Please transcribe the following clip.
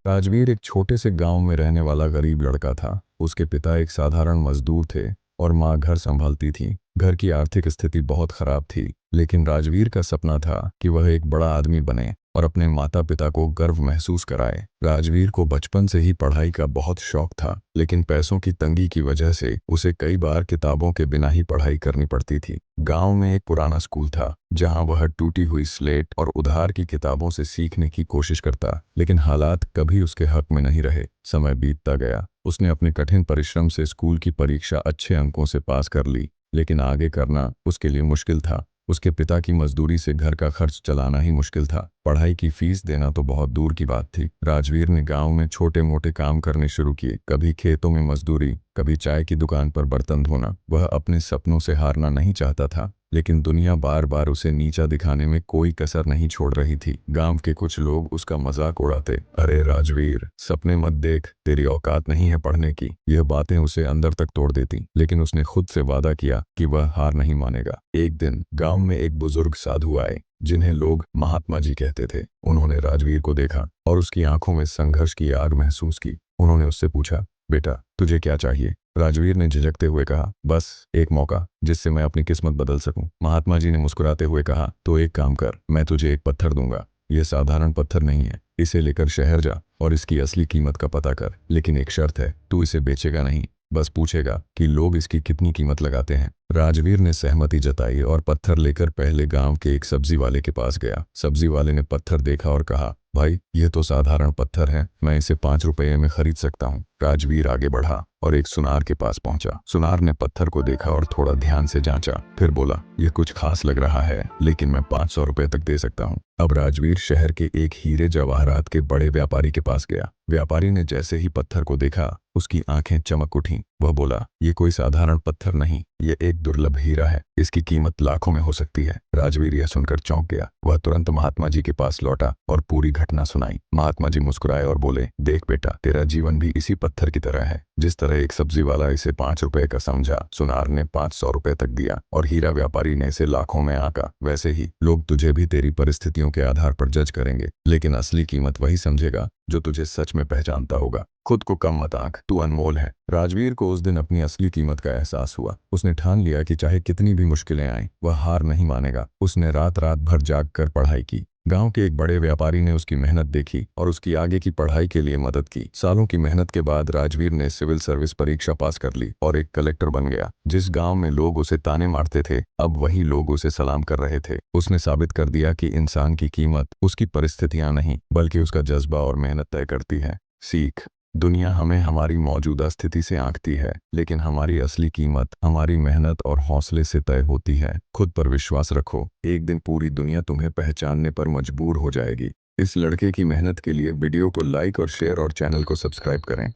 राजवीर एक छोटे से गांव में रहने वाला गरीब लड़का था। उसके पिता एक साधारण मजदूर थे और माँ घर संभालती थी। घर की आर्थिक स्थिति बहुत खराब थी, लेकिन राजवीर का सपना था कि वह एक बड़ा आदमी बने और अपने माता पिता को गर्व महसूस कराए। राजवीर को बचपन से ही पढ़ाई का बहुत शौक था, लेकिन पैसों की तंगी की वजह से उसे कई बार किताबों के बिना ही पढ़ाई करनी पड़ती थी। गांव में एक पुराना स्कूल था, जहां वह टूटी हुई स्लेट और उधार की किताबों से सीखने की कोशिश करता, लेकिन हालात कभी उसके हक में नहीं रहे। समय बीतता गया। उसने अपने कठिन परिश्रम से स्कूल की परीक्षा अच्छे अंकों से पास कर ली, लेकिन आगे करना उसके लिए मुश्किल था। उसके पिता की मजदूरी से घर का खर्च चलाना ही मुश्किल था। पढ़ाई की फीस देना तो बहुत दूर की बात थी। राजवीर ने गांव में छोटे मोटे काम करने शुरू किए, कभी खेतों में मजदूरी, कभी चाय की दुकान पर बर्तन धोना। वह अपने सपनों से हारना नहीं चाहता था, लेकिन दुनिया बार बार उसे नीचा दिखाने में कोई कसर नहीं छोड़ रही थी। गांव के कुछ लोग उसका मजाक उड़ाते, अरे राजवीर, सपने मत देख, तेरी औकात नहीं है पढ़ने की। यह बातें उसे अंदर तक तोड़ देती, लेकिन उसने खुद से वादा किया कि वह हार नहीं मानेगा। एक दिन गांव में एक बुजुर्ग साधु आए, जिन्हें लोग महात्मा जी कहते थे। उन्होंने राजवीर को देखा और उसकी आंखों में संघर्ष की आग महसूस की। उन्होंने उससे पूछा, बेटा, तुझे क्या चाहिए? राजवीर ने झिझकते हुए कहा, बस एक मौका जिससे मैं अपनी किस्मत बदल सकूं। महात्मा जी ने मुस्कुराते हुए कहा, तो एक काम कर, मैं तुझे एक पत्थर दूंगा। यह साधारण पत्थर नहीं है। इसे लेकर शहर जा और इसकी असली कीमत का पता कर, लेकिन एक शर्त है, तू इसे बेचेगा नहीं, बस पूछेगा कि लोग इसकी कितनी कीमत लगाते हैं। राजवीर ने सहमति जताई और पत्थर लेकर पहले गांव के एक सब्जी वाले के पास गया। सब्जी वाले ने पत्थर देखा और कहा, भाई, यह तो साधारण पत्थर है, मैं इसे 5 रुपये में खरीद सकता हूँ। राजवीर आगे बढ़ा और एक सुनार के पास पहुंचा। सुनार ने पत्थर को देखा और थोड़ा ध्यान से जांचा, फिर बोला, यह कुछ खास लग रहा है, लेकिन मैं 500 रुपये तक दे सकता हूँ। अब राजवीर शहर के एक हीरे जवाहरात के बड़े व्यापारी के पास गया। व्यापारी ने जैसे ही पत्थर को देखा, उसकी आंखें चमक उठीं। वह बोला, ये कोई साधारण पत्थर नहीं, ये एक दुर्लभ हीरा है, इसकी कीमत लाखों में हो सकती है। राजवीर यह सुनकर चौंक गया। वह तुरंत महात्मा जी के पास लौटा और पूरी घटना सुनाई। महात्मा जी मुस्कुराए और बोले, देख बेटा, तेरा जीवन भी इसी पत्थर की तरह है। जिस तरह एक सब्जी वाला इसे 5 रुपए का समझा, सुनार ने 500 रुपए तक दिया और हीरा व्यापारी ने इसे लाखों में आंका, वैसे ही लोग तुझे भी तेरी परिस्थितियों के आधार पर जज करेंगे, लेकिन असली कीमत वही समझेगा जो तुझे सच में पहचानता होगा। खुद को कम मत आंक, तू अनमोल है। राजवीर को उस दिन अपनी असली कीमत का एहसास हुआ। उसने ठान लिया कि चाहे कितनी भी मुश्किलें आएं, वह हार नहीं मानेगा। उसने रात रात भर जाग कर पढ़ाई की। गांव के एक बड़े व्यापारी ने उसकी मेहनत देखी और उसकी आगे की पढ़ाई के लिए मदद की। सालों की मेहनत के बाद राजवीर ने सिविल सर्विस परीक्षा पास कर ली और एक कलेक्टर बन गया। जिस गांव में लोग उसे ताने मारते थे, अब वही लोग उसे सलाम कर रहे थे। उसने साबित कर दिया कि इंसान की कीमत उसकी परिस्थितियां नहीं, बल्कि उसका जज्बा और मेहनत तय करती है। सीख, दुनिया हमें हमारी मौजूदा स्थिति से आंकती है, लेकिन हमारी असली कीमत हमारी मेहनत और हौसले से तय होती है। खुद पर विश्वास रखो, एक दिन पूरी दुनिया तुम्हें पहचानने पर मजबूर हो जाएगी। इस लड़के की मेहनत के लिए वीडियो को लाइक और शेयर और चैनल को सब्सक्राइब करें।